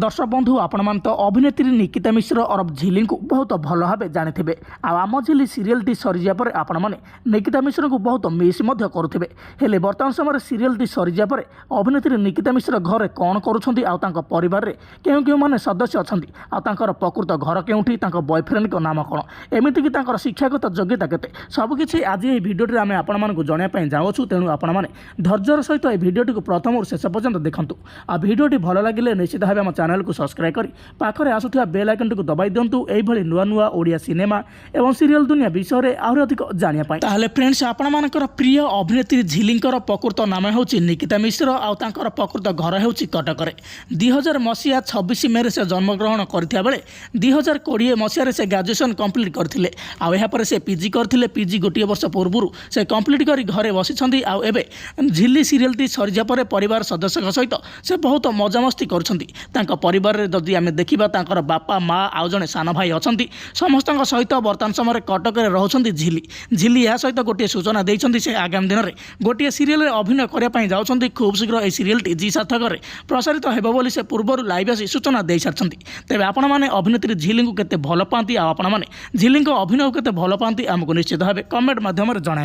दर्शक बंधु आपण तो अभिनेत्री निकिता मिश्र और झिली को बहुत भल भाव जानी आम झिली सीरियलटी सरीजा पर आपण मैंने निकिता मिश्र को बहुत मिस करुवे हेले बर्तमान समय सीरियलटी सरीजा पर अभिनेत्री निकिता मिश्र घरे कौन करुँच परिवार में क्यों क्यों मैंने सदस्य अच्छा प्रकृत घर केउठी बॉयफ्रेंड को नाम कौन एमतीक शिक्षागत योग्यता केते सबकि आज ये भिडियो आम आपको जनवाई जाऊँ तेणु आपण मैंने धैर्यर सहित यह भिडियो को प्रथम शेष पर्यंत देखूँ आ भिडियो भल लगे निश्चित भाव आम चैनल को सब्सक्राइब करी पाखरे आसुथिबा बेल आइकन को दबाई दिंतु एभली नुआ नुआ ओडिया सिनेमा एवं सीरियल दुनिया विषय में आहरी अधिक जानिया पाई। ताहले फ्रेंड्स आपण मानकर प्रिय अभिनेत्री झिलींकर प्रकृत नाम होची निकिता मिश्र आउ तांकर प्रकृत घर होची कटक रे 2000 मसीहा 26 मे से जन्मग्रहण करथिया बेले 2020 मसीहा से ग्रेजुएशन कंप्लीट करथिले आउ एहा पर से पीजी करथिले पीजी गोटे वर्ष पूर्व से कंप्लीट करी घरे बसिछंदी आउ एबे झिली सीरियल टी सरीजा पर परिवार सदस्य सहित से बहुत मजामस्ती करछंदी तांका परिवार रे जदि आमे देखिबा तांकर बापा माँ आउ जने सान भाई अछंती समस्त सहित वर्तमान समय कटक रे रहउछंती झिली झिली या सहित गोटे सूचना देइछंती से आगामी दिन में गोटे सीरियल रे अभिनय करिया पई जाउछंती खूब शीघ्र ए सीरियल टी जी सार्थक रे प्रसारित हेबो बोली से पूर्व लाइव आसी सूचना देइ सारछंती। तेबे आपण माने अभिनेत्री झिली को केते भल पांती आ आपण माने झिली को अभिनय केते भल पांती हमको निश्चित भाबे कमेंट माध्यम रे जणाइबे।